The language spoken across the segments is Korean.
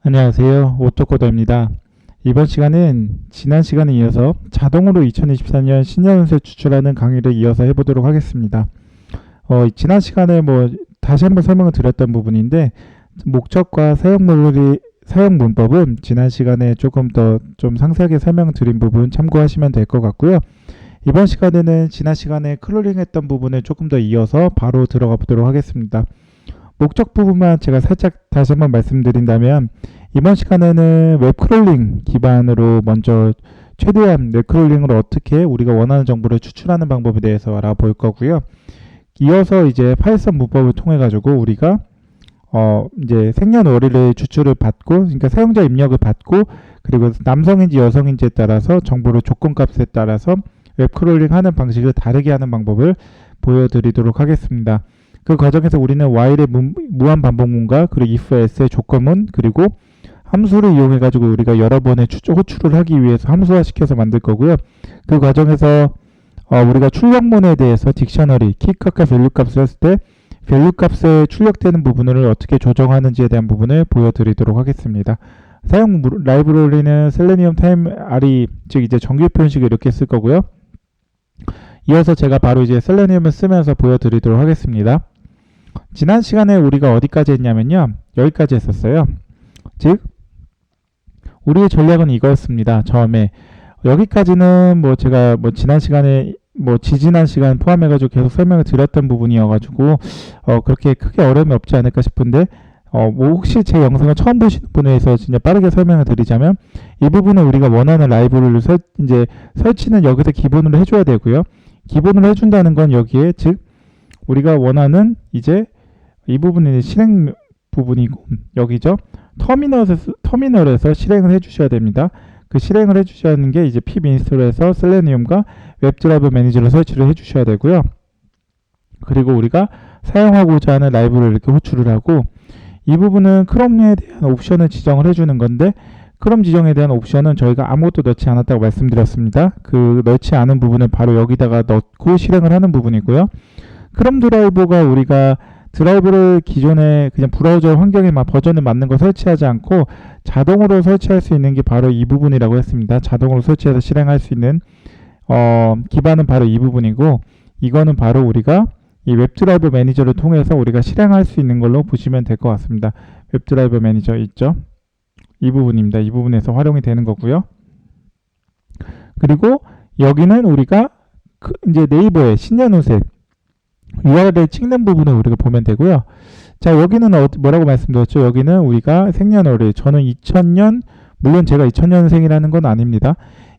안녕하세요. 오토코더입니다. 이번 시간은 지난 시간에 이어서 자동으로 2024년 신년운세 추출하는 강의를 이어서 해보도록 하겠습니다. 지난 시간에 다시 한번 설명을 드렸던 부분인데 목적과 사용 문법은 지난 시간에 조금 더 좀 상세하게 설명드린 부분 참고하시면 될 것 같고요. 이번 시간에는 지난 시간에 크롤링 했던 부분을 조금 더 이어서 바로 들어가 보도록 하겠습니다. 목적 부분만 제가 살짝 다시 한번 말씀드린다면 이번 시간에는 웹크롤링 기반으로 먼저 최대한 웹크롤링으로 어떻게 우리가 원하는 정보를 추출하는 방법에 대해서 알아볼 거고요. 이어서 이제 파이썬 문법을 통해 가지고 우리가 이제 생년월일의 추출을 받고, 그러니까 사용자 입력을 받고, 그리고 남성인지 여성인지에 따라서 정보를 조건값에 따라서 웹크롤링 하는 방식을 다르게 하는 방법을 보여드리도록 하겠습니다. 그 과정에서 우리는 while의 무한 반복문과 그리고 if, else의 조건문, 그리고 함수를 이용해 가지고 우리가 여러 번의 호출을 하기 위해서 함수화시켜서 만들 거고요. 그 과정에서 우리가 출력문에 대해서 딕셔너리, 키값과 밸류 값을 했을 때 밸류 값에 출력되는 부분을 어떻게 조정하는지에 대한 부분을 보여드리도록 하겠습니다. 사용 라이브러리는 셀레니움 타임 RE, 즉 이제 정규 표현식을 이렇게 쓸 거고요. 이어서 제가 바로 이제 셀레니움을 쓰면서 보여드리도록 하겠습니다. 지난 시간에 우리가 어디까지 했냐면요, 여기까지 했었어요. 즉 우리의 전략은 이거였습니다. 처음에 여기까지는 제가 지난 시간에 지지난 시간 포함해가지고 계속 설명을 드렸던 부분이어가지고 그렇게 크게 어려움이 없지 않을까 싶은데 혹시 제 영상을 처음 보시는 분에 대해서 진짜 빠르게 설명을 드리자면 이 부분은 우리가 원하는 라이브러리를 이제 설치는 여기서 기본으로 해줘야 되고요. 기본으로 해준다는 건 여기에 즉 우리가 원하는 이제 이 부분이 실행 부분이고 여기죠. 터미널에서 실행을 해주셔야 됩니다. 그 실행을 해주셔야 하는 게 이제 pip 인스톨에서 셀레니움과 웹드라이브 매니저를 설치를 해주셔야 되고요. 그리고 우리가 사용하고자 하는 라이브를 이렇게 호출을 하고 이 부분은 크롬에 대한 옵션을 지정을 해주는 건데 크롬 지정에 대한 옵션은 저희가 아무것도 넣지 않았다고 말씀드렸습니다. 그 넣지 않은 부분은 바로 여기다가 넣고 실행을 하는 부분이고요. 크롬 드라이버가 우리가 드라이브를 기존에 그냥 브라우저 환경에 버전을 맞는 거 설치하지 않고 자동으로 설치할 수 있는 게 바로 이 부분이라고 했습니다. 자동으로 설치해서 실행할 수 있는 기반은 바로 이 부분이고 이거는 바로 우리가 이 웹드라이브 매니저를 통해서 우리가 실행할 수 있는 걸로 보시면 될 것 같습니다. 웹드라이브 매니저 있죠? 이 부분입니다. 이 부분에서 활용이 되는 거고요. 그리고 여기는 우리가 이제 네이버의 신년운세 URL 찍는 부분을 우리가 보면 되고요. 자, 여기는 뭐라고 말씀드렸죠? 여기는 우리가 생년월일, 저는 2000년, 물론 제가 2000년생이라는 건 아닙니다.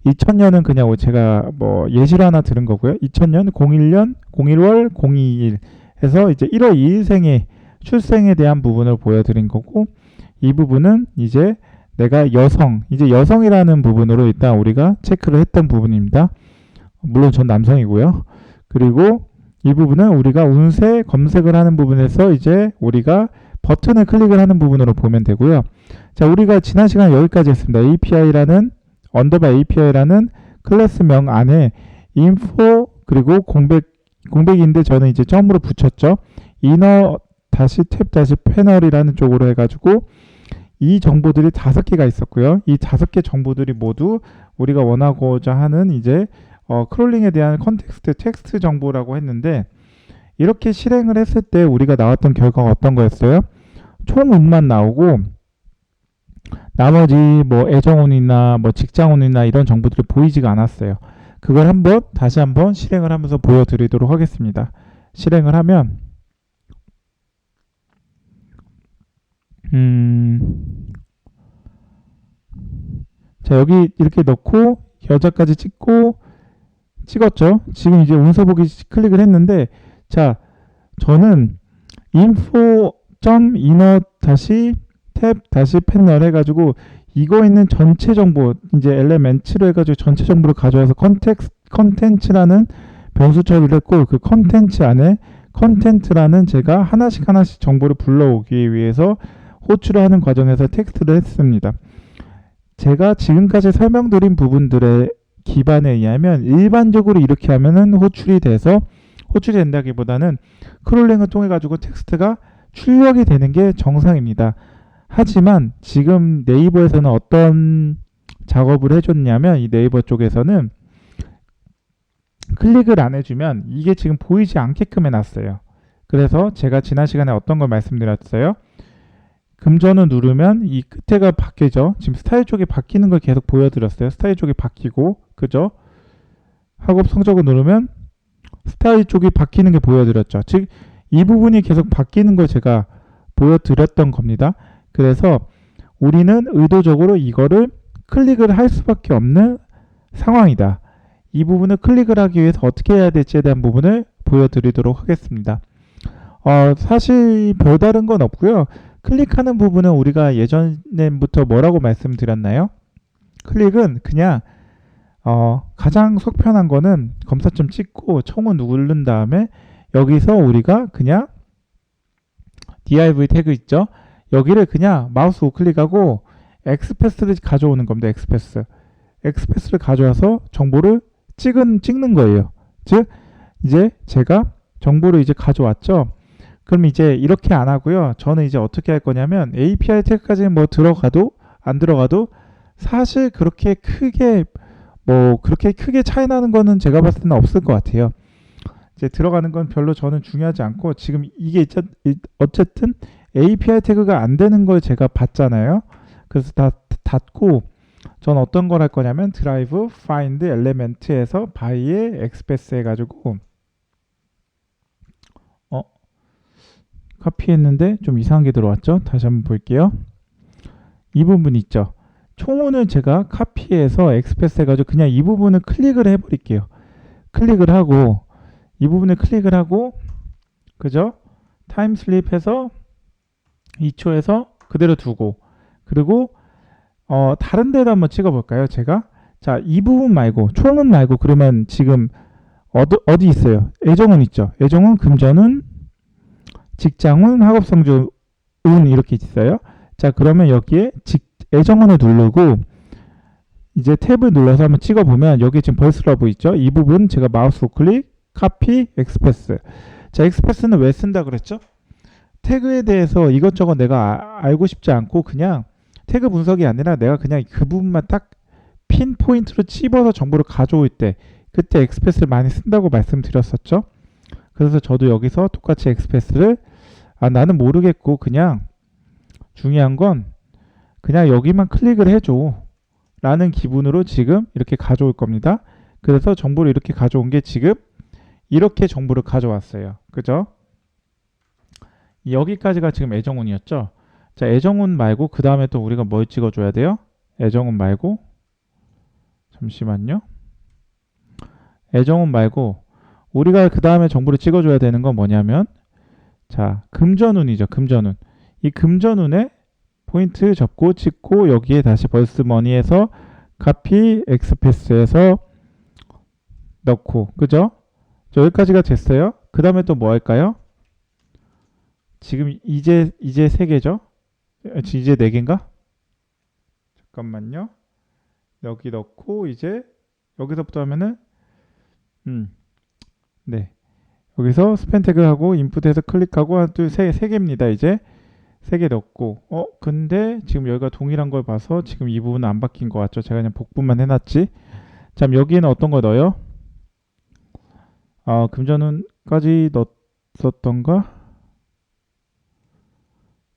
2000년은 그냥 제가 예시로 하나 들은 거고요. 2000년 01년 01월 02일 해서 이제 1월 2일생의 출생에 대한 부분을 보여드린 거고 이 부분은 이제 내가 이제 여성이라는 부분으로 일단 우리가 체크를 했던 부분입니다. 물론 전 남성이고요. 그리고 이 부분은 우리가 운세 검색을 하는 부분에서 이제 우리가 버튼을 클릭을 하는 부분으로 보면 되고요. 자, 우리가 지난 시간에 여기까지 했습니다. API라는 API라는 클래스명 안에 info 그리고 공백인데 저는 이제 처음으로 붙였죠. inner 탭 패널이라는 쪽으로 해가지고 이 정보들이 5개가 있었고요. 이 5개 정보들이 모두 우리가 원하고자 하는 이제 크롤링에 대한 컨텍스트 텍스트 정보라고 했는데 이렇게 실행을 했을 때 우리가 나왔던 결과가 어떤 거였어요? 총운만 나오고 나머지 애정운이나 직장운이나 이런 정보들이 보이지가 않았어요. 그걸 다시 한번 실행을 하면서 보여드리도록 하겠습니다. 실행을 하면 자, 여기 이렇게 넣고 여자까지 찍었죠. 지금 이제 운서 보기 클릭을 했는데 자, 저는 info.inner 탭 패널 해가지고 이거 있는 전체 정보 이제 elements로 해가지고 전체 정보를 가져와서 컨텐츠라는 변수 처리를 했고 그 컨텐츠 안에 컨텐츠라는 제가 하나씩 정보를 불러오기 위해서 호출을 하는 과정에서 텍스트를 했습니다. 제가 지금까지 설명드린 부분들의 기반에 의하면 일반적으로 이렇게 하면은 호출이 된다기보다는 크롤링을 통해 가지고 텍스트가 출력이 되는 게 정상입니다. 하지만 지금 네이버에서는 어떤 작업을 해줬냐면 이 네이버 쪽에서는 클릭을 안 해주면 이게 지금 보이지 않게끔 해놨어요. 그래서 제가 지난 시간에 어떤 걸 말씀드렸어요? 금전을 누르면 이 끝에가 바뀌죠. 지금 스타일 쪽이 바뀌는 걸 계속 보여드렸어요. 스타일 쪽이 바뀌고, 그죠? 학업 성적을 누르면 스타일 쪽이 바뀌는 게 보여드렸죠. 즉, 이 부분이 계속 바뀌는 걸 제가 보여드렸던 겁니다. 그래서 우리는 의도적으로 이거를 클릭을 할 수밖에 없는 상황이다. 이 부분을 클릭을 하기 위해서 어떻게 해야 될지에 대한 부분을 보여드리도록 하겠습니다. 사실 별다른 건 없고요. 클릭하는 부분은 우리가 예전부터 뭐라고 말씀드렸나요? 클릭은 그냥 가장 속 편한 거는 검사점 찍고 총을 누른 다음에 여기서 우리가 그냥 div 태그 있죠? 여기를 그냥 마우스 우클릭하고 엑스패스를 가져오는 겁니다. 엑스패스를 가져와서 정보를 찍는 거예요. 즉 이제 제가 정보를 이제 가져왔죠. 그럼 이제 이렇게 안 하고요. 저는 이제 어떻게 할 거냐면 API 태그까지 뭐 들어가도 안 들어가도 사실 그렇게 크게 차이 나는 거는 제가 봤을 때는 없을 것 같아요. 이제 들어가는 건 별로 저는 중요하지 않고 지금 이게 어쨌든 API 태그가 안 되는 걸 제가 봤잖아요. 그래서 다 닫고 저는 어떤 걸 할 거냐면 드라이브 find element에서 by에 express 해가지고 카피했는데 좀 이상한 게 들어왔죠. 다시 한번 볼게요. 이 부분 있죠. 총원을 제가 카피해서 express 해가지고 그냥 이 부분을 클릭을 해버릴게요. 클릭을 하고 이 부분을 클릭을 하고 그죠? 타임 슬립해서 2초에서 그대로 두고 그리고 다른 데도 한번 찍어볼까요? 제가 자, 이 부분 말고 총은 말고 그러면 지금 어디 있어요? 애정운 있죠. 애정운, 금전운, 직장운, 학업성적운 이렇게 있어요. 자, 그러면 여기에 애정운을 누르고 이제 탭을 눌러서 한번 찍어보면 여기 지금 벌스러브 있죠. 이 부분 제가 마우스 우클릭, 카피, 엑스패스. 자, 엑스패스는 왜 쓴다 그랬죠? 태그에 대해서 이것저것 내가 알고 싶지 않고 그냥 태그 분석이 아니라 내가 그냥 그 부분만 딱 핀 포인트로 찝어서 정보를 가져올 때 그때 엑스패스를 많이 쓴다고 말씀드렸었죠. 그래서 저도 여기서 똑같이 엑스패스를 나는 모르겠고 그냥 중요한 건 그냥 여기만 클릭을 해줘 라는 기분으로 지금 이렇게 가져올 겁니다. 그래서 정보를 이렇게 가져온 게 지금 이렇게 정보를 가져왔어요. 그죠? 여기까지가 지금 애정운이었죠. 자, 애정운 말고 그 다음에 또 우리가 뭘 찍어줘야 돼요? 애정운 말고 잠시만요. 애정운 말고 우리가 그 다음에 정보를 찍어줘야 되는 건 뭐냐면 자, 금전운이죠. 금전운. 이 금전운에 포인트 접고 찍고 여기에 다시 벌스머니에서 카피 엑스패스에서 넣고 그죠? 여기까지가 됐어요. 그 다음에 또 뭐 할까요? 지금 이제 3개죠? 이제 4개인가? 잠깐만요. 여기 넣고 이제 여기서부터 하면은 네. 여기서 스펜 태그하고 인풋에서 클릭하고 하나 둘 세 개입니다. 이제 3개 넣고 근데 지금 여기가 동일한 걸 봐서 지금 이 부분은 안 바뀐 것 같죠? 제가 그냥 복분만 해놨지. 자, 여기에는 어떤 걸 넣어요? 금전운까지 넣었던가?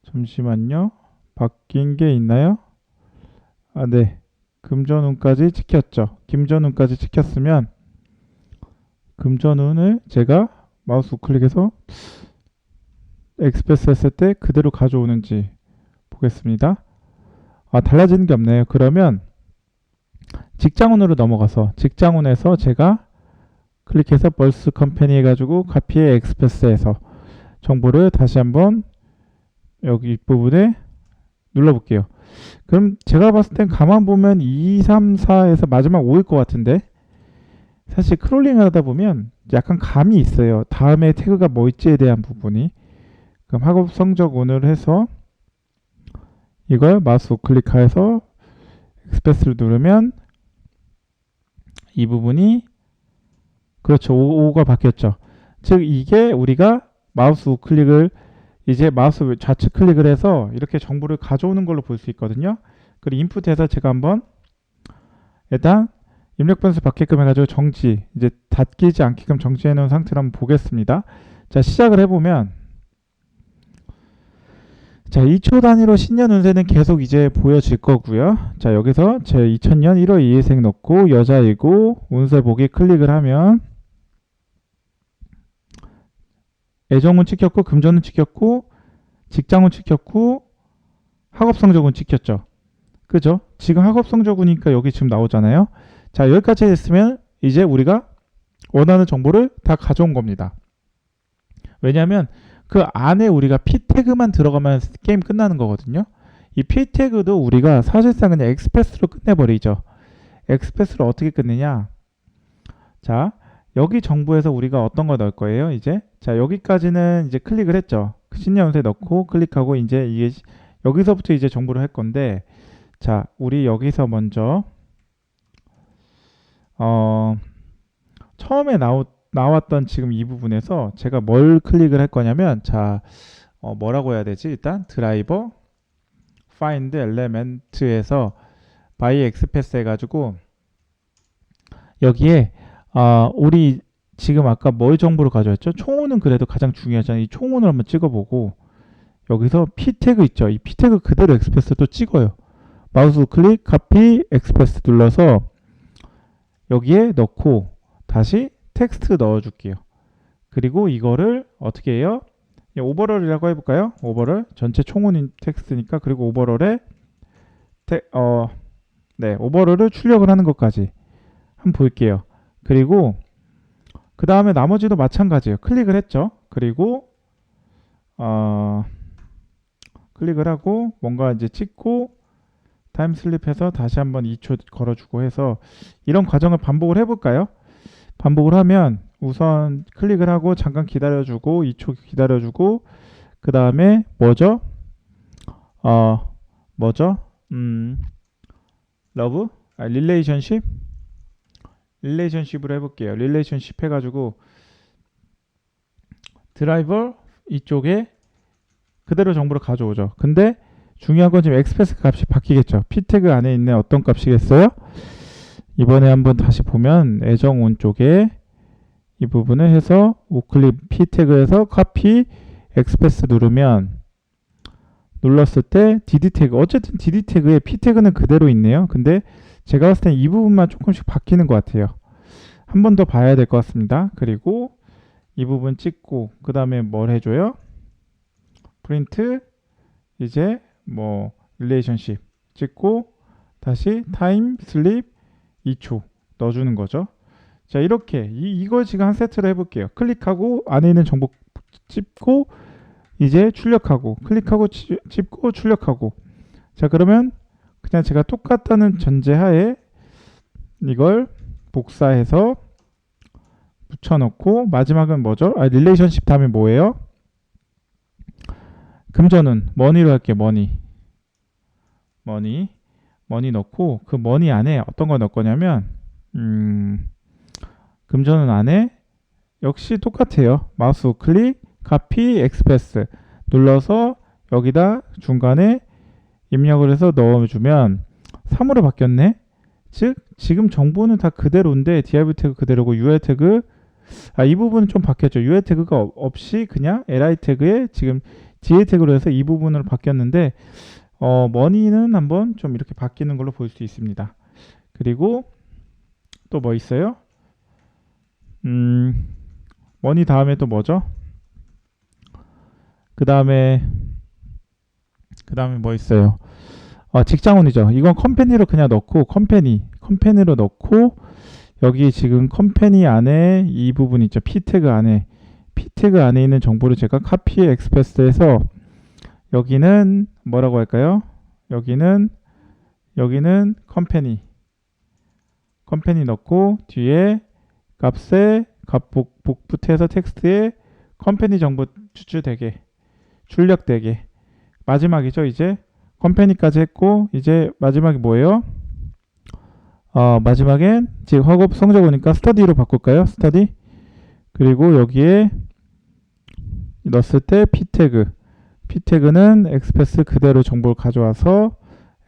잠시만요. 바뀐 게 있나요? 네. 금전운까지 찍혔죠. 김전운까지 찍혔으면 금전운을 제가 마우스 우클릭해서 엑스프레스 했을 때 그대로 가져오는지 보겠습니다. 달라지는 게 없네요. 그러면 직장운으로 넘어가서 직장운에서 제가 클릭해서 벌스 컴퍼니 해가지고 카피에 엑스프레스에서 정보를 다시 한번 여기 부분에 눌러볼게요. 그럼 제가 봤을 땐 가만 보면 2, 3, 4에서 마지막 5일 것 같은데 사실 크롤링 하다 보면 약간 감이 있어요. 다음에 태그가 뭐 있지에 대한 부분이. 그럼 학업 성적 운을 해서 이걸 마우스 우클릭해서 엑스프레스를 누르면 이 부분이 그렇죠. 5가 바뀌었죠. 즉 이게 우리가 마우스 우클릭을 이제 마우스 좌측 클릭을 해서 이렇게 정보를 가져오는 걸로 볼 수 있거든요. 그리고 인풋에서 제가 한번 일단 입력 변수 받게끔 해가지고 정지, 이제 닫히지 않게끔 정지해 놓은 상태로 한번 보겠습니다. 자, 시작을 해보면, 자, 2초 단위로 신년 운세는 계속 이제 보여질 거고요. 자, 여기서 제 2000년 1월 2일생 넣고 여자이고 운세 보기 클릭을 하면 애정운 찍혔고 금전운 찍혔고 직장운 찍혔고 학업 성적운 찍혔죠. 그죠? 지금 학업 성적운이니까 여기 지금 나오잖아요. 자, 여기까지 했으면 이제 우리가 원하는 정보를 다 가져온 겁니다. 왜냐하면 그 안에 우리가 P 태그만 들어가면 게임 끝나는 거거든요. 이 P 태그도 우리가 사실상 그냥 엑스패스로 끝내버리죠. 엑스패스로 어떻게 끝내냐? 자, 여기 정보에서 우리가 어떤 거 넣을 거예요, 이제? 자, 여기까지는 이제 클릭을 했죠. 신년운세 넣고 클릭하고 이제 이게 여기서부터 이제 정보를 할 건데, 자, 우리 여기서 먼저 처음에 나왔던 지금 이 부분에서 제가 뭘 클릭을 할 거냐면, 자, 뭐라고 해야 되지? 일단 드라이버 find element에서 by xpath 해가지고 여기에 우리 지금 아까 뭘 정보를 가져왔죠? 총호는 그래도 가장 중요하잖아요. 이 총호를 한번 찍어보고 여기서 p 태그 있죠? 이 p 태그 그대로 xpath 또 찍어요. 마우스 클릭, 카피, xpath 눌러서 여기에 넣고 다시 텍스트 넣어줄게요. 그리고 이거를 어떻게 해요? 오버럴이라고 해볼까요? 오버럴 전체 총은 텍스트니까. 그리고 오버럴에 오버럴을 출력을 하는 것까지 한번 볼게요. 그리고 그 다음에 나머지도 마찬가지예요. 클릭을 했죠. 그리고 클릭을 하고 뭔가 이제 찍고 타임 슬립해서 다시 한번 2초 걸어주고 해서 이런 과정을 반복을 해볼까요? 반복을 하면 우선 클릭을 하고 잠깐 기다려주고 2초 기다려주고 그 다음에 뭐죠? 러브? 릴레이션십으로 해볼게요. 릴레이션십 해가지고 드라이버 이쪽에 그대로 정보를 가져오죠. 근데 중요한 건 지금 엑스패스 값이 바뀌겠죠. p 태그 안에 있는 어떤 값이겠어요? 이번에 한번 다시 보면 애정운 쪽에 이 부분을 해서 우클릭 p 태그에서 카피 엑스패스 누르면 눌렀을 때 dd 태그, 어쨌든 dd 태그에 p 태그는 그대로 있네요. 근데 제가 봤을 땐 이 부분만 조금씩 바뀌는 것 같아요. 한 번 더 봐야 될 것 같습니다. 그리고 이 부분 찍고 그 다음에 뭘 해줘요? 프린트 이제 뭐 릴레이션십 찍고 다시 타임 슬립 2초 넣어주는 거죠. 자, 이렇게 이걸 지금 한 세트로 해볼게요. 클릭하고 안에 있는 정보 찝고 이제 출력하고 클릭하고 찝고 출력하고. 자, 그러면 그냥 제가 똑같다는 전제하에 이걸 복사해서 붙여놓고 마지막은 뭐죠? 릴레이션십 다음에 뭐예요? 금전은 머니로 할게요. 머니 넣고 그 머니 안에 어떤 거 넣을 거냐면 금전은 안에 역시 똑같아요. 마우스 클릭, 카피, 엑스패스 눌러서 여기다 중간에 입력을 해서 넣어주면 3으로 바뀌었네. 즉 지금 정보는 다 그대로인데 div 태그 그대로고 ul 태그 이 부분은 좀 바뀌었죠. ul 태그가 없이 그냥 li 태그에 지금 da 태그로 해서 이 부분으로 바뀌었는데 머니는 한번 좀 이렇게 바뀌는 걸로 볼 수 있습니다. 그리고 또 뭐 있어요? 머니 다음에 또 뭐죠? 그 다음에 뭐 있어요? 직장운이죠. 이건 컴퍼니로 그냥 넣고 컴퍼니로 넣고 여기 지금 컴퍼니 안에 이 부분 있죠. p 태그 안에 있는 정보를 제가 카피에 엑스패스해서 여기는 뭐라고 할까요? 여기는 컴퍼니 넣고 뒤에 값에 복붙해서 텍스트에 컴퍼니 정보 출력되게 마지막이죠. 이제 컴퍼니까지 했고 이제 마지막이 뭐예요? 마지막엔 지금 학업 성적이니까 스터디로 바꿀까요? 스터디. 그리고 여기에 넣었을 때 p 태그 p 태그는 엑스패스 그대로 정보를 가져와서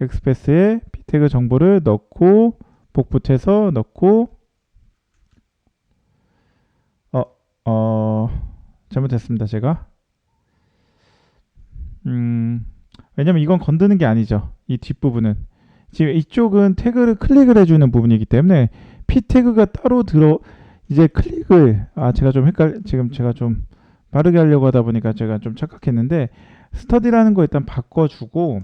엑스패스에 p 태그 정보를 넣고 복붙해서 넣고 잘못했습니다. 제가 왜냐면 이건 건드는 게 아니죠. 이 뒷부분은 지금 이쪽은 태그를 클릭을 해주는 부분이기 때문에 p 태그가 따로 이제 클릭을 제가 좀 지금 제가 좀 빠르게 하려고 하다 보니까 제가 좀 착각했는데 스터디라는 거 일단 바꿔주고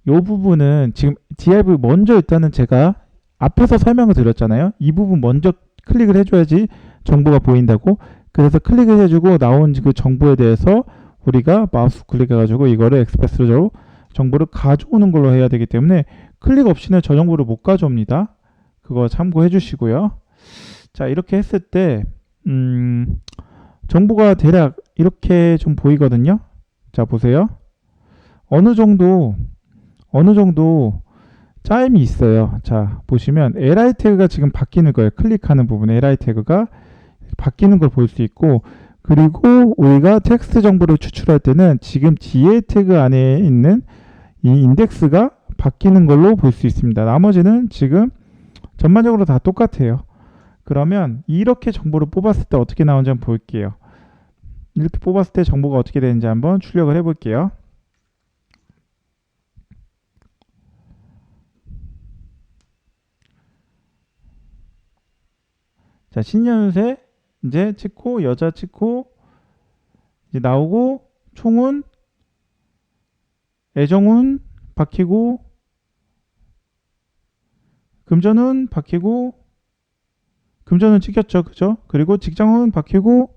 이 부분은 지금 div 먼저 일단은 제가 앞에서 설명을 드렸잖아요. 이 부분 먼저 클릭을 해줘야지 정보가 보인다고. 그래서 클릭을 해주고 나온 그 정보에 대해서 우리가 마우스 클릭해가지고 이거를 엑스패스로 정보를 가져오는 걸로 해야 되기 때문에 클릭 없이는 저 정보를 못 가져옵니다. 그거 참고해 주시고요. 자, 이렇게 했을 때 정보가 대략 이렇게 좀 보이거든요. 자, 보세요. 어느 정도 짜임이 있어요. 자, 보시면 li 태그가 지금 바뀌는 거예요. 클릭하는 부분에 li 태그가 바뀌는 걸 볼 수 있고, 그리고 우리가 텍스트 정보를 추출할 때는 지금 da 태그 안에 있는 이 인덱스가 바뀌는 걸로 볼 수 있습니다. 나머지는 지금 전반적으로 다 똑같아요. 그러면 이렇게 정보를 뽑았을 때 어떻게 나오는지 한번 볼게요. 이렇게 뽑았을 때 정보가 어떻게 되는지 한번 출력을 해 볼게요. 자, 신년세 이제 찍고 여자 찍고 이제 나오고 총은 애정은 박히고 금전은 박히고 금전은 찍혔죠. 그죠? 그리고 직장은 박히고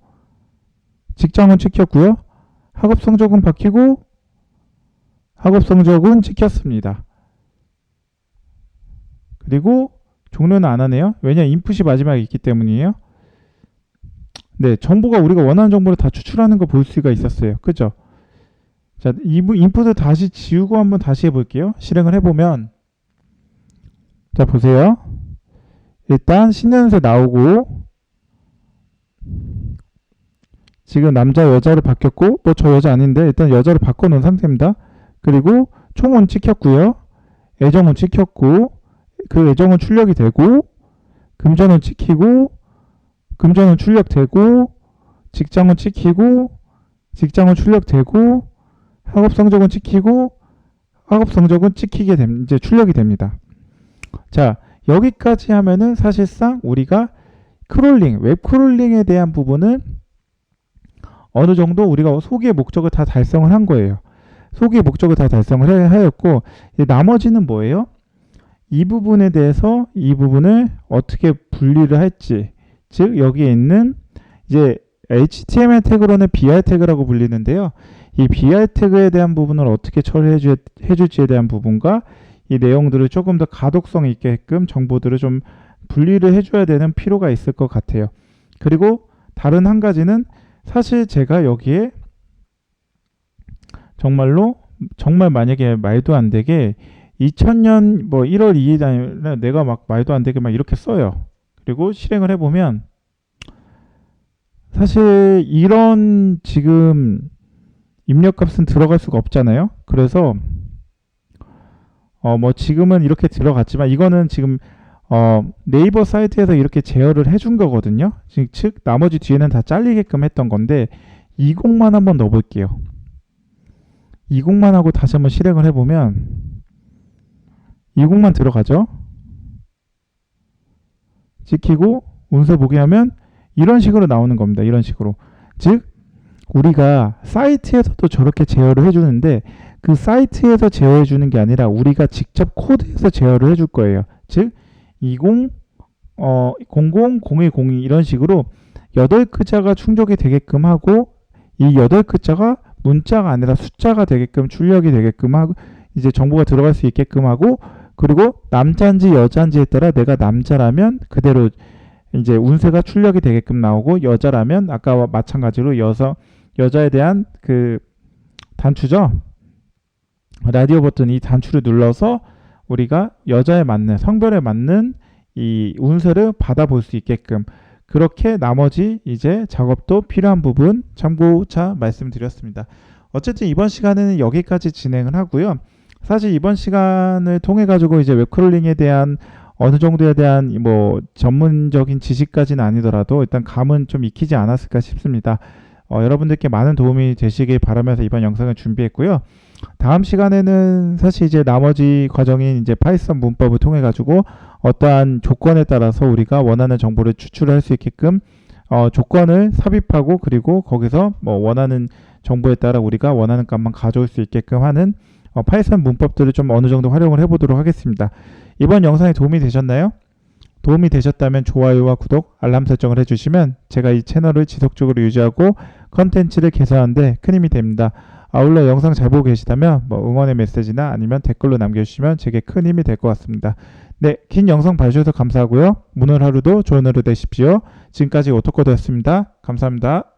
직장은 찍혔고요. 학업 성적은 박히고 학업 성적은 찍혔습니다. 그리고 종료는 안 하네요. 왜냐? 인풋이 마지막에 있기 때문이에요. 네, 정보가 우리가 원하는 정보를 다 추출하는 거 볼 수가 있었어요. 그죠? 자, 이 인풋을 다시 지우고 한번 다시 해볼게요. 실행을 해보면 자, 보세요. 일단 신년세 나오고 지금 남자 여자를 바뀌었고 뭐 저 여자 아닌데 일단 여자를 바꿔놓은 상태입니다. 그리고 총은 찍혔고요. 애정은 찍혔고 그 애정은 출력이 되고 금전은 찍히고 금전은 출력되고 직장은 찍히고 직장은 출력되고 학업 성적은 찍히고 학업 성적은 찍히게 이제 출력이 됩니다. 자, 여기까지 하면은 사실상 우리가 크롤링, 웹 크롤링에 대한 부분은 어느 정도 우리가 소기의 목적을 다 달성을 한 거예요. 소기의 목적을 다 달성을 하였고 나머지는 뭐예요? 이 부분에 대해서 이 부분을 어떻게 분리를 할지, 즉 여기에 있는 이제 HTML 태그로는 BR 태그라고 불리는데요. 이 BR 태그에 대한 부분을 어떻게 처리해 줄지에 대한 부분과 이 내용들을 조금 더 가독성 있게끔 정보들을 좀 분리를 해줘야 되는 필요가 있을 것 같아요. 그리고 다른 한 가지는 사실 제가 여기에 정말 만약에 말도 안 되게 2000년 뭐 1월 2일 날 내가 막 말도 안 되게 막 이렇게 써요. 그리고 실행을 해보면 사실 이런 지금 입력값은 들어갈 수가 없잖아요. 그래서 뭐 지금은 이렇게 들어갔지만 이거는 지금 네이버 사이트에서 이렇게 제어를 해준 거거든요. 즉 나머지 뒤에는 다 잘리게끔 했던 건데 20만 한번 넣어볼게요. 20만 하고 다시 한번 실행을 해보면 20만 들어가죠. 찍히고 운세 보게 하면 이런 식으로 나오는 겁니다. 이런 식으로. 즉 우리가 사이트에서도 저렇게 제어를 해주는데 그 사이트에서 제어해 주는 게 아니라 우리가 직접 코드에서 제어를 해줄 거예요. 즉 20, 00, 01, 02 이런 식으로 8글자가 충족이 되게끔 하고 이 8글자가 문자가 아니라 숫자가 되게끔 출력이 되게끔 하고 이제 정보가 들어갈 수 있게끔 하고 그리고 남자인지 여자인지에 따라 내가 남자라면 그대로 이제 운세가 출력이 되게끔 나오고 여자라면 아까와 마찬가지로 여자에 대한 그 단추죠. 라디오 버튼 이 단추를 눌러서 우리가 여자에 맞는 성별에 맞는 이 운세를 받아볼 수 있게끔 그렇게 나머지 이제 작업도 필요한 부분 참고차 말씀드렸습니다. 어쨌든 이번 시간에는 여기까지 진행을 하고요. 사실 이번 시간을 통해 가지고 이제 웹크롤링에 대한 어느 정도에 대한 뭐 전문적인 지식까지는 아니더라도 일단 감은 좀 익히지 않았을까 싶습니다. 여러분들께 많은 도움이 되시길 바라면서 이번 영상을 준비했고요. 다음 시간에는 사실 이제 나머지 과정인 이제 파이썬 문법을 통해 가지고 어떠한 조건에 따라서 우리가 원하는 정보를 추출할 수 있게끔 조건을 삽입하고 그리고 거기서 뭐 원하는 정보에 따라 우리가 원하는 값만 가져올 수 있게끔 하는 파이썬 문법들을 좀 어느 정도 활용을 해보도록 하겠습니다. 이번 영상이 도움이 되셨나요? 도움이 되셨다면 좋아요와 구독, 알람 설정을 해주시면 제가 이 채널을 지속적으로 유지하고 컨텐츠를 개선하는데 큰 힘이 됩니다. 아울러 영상 잘 보고 계시다면 뭐 응원의 메시지나 아니면 댓글로 남겨주시면 제게 큰 힘이 될 것 같습니다. 네, 긴 영상 봐주셔서 감사하고요. 오늘 하루도 좋은 하루 되십시오. 지금까지 오토코드였습니다. 감사합니다.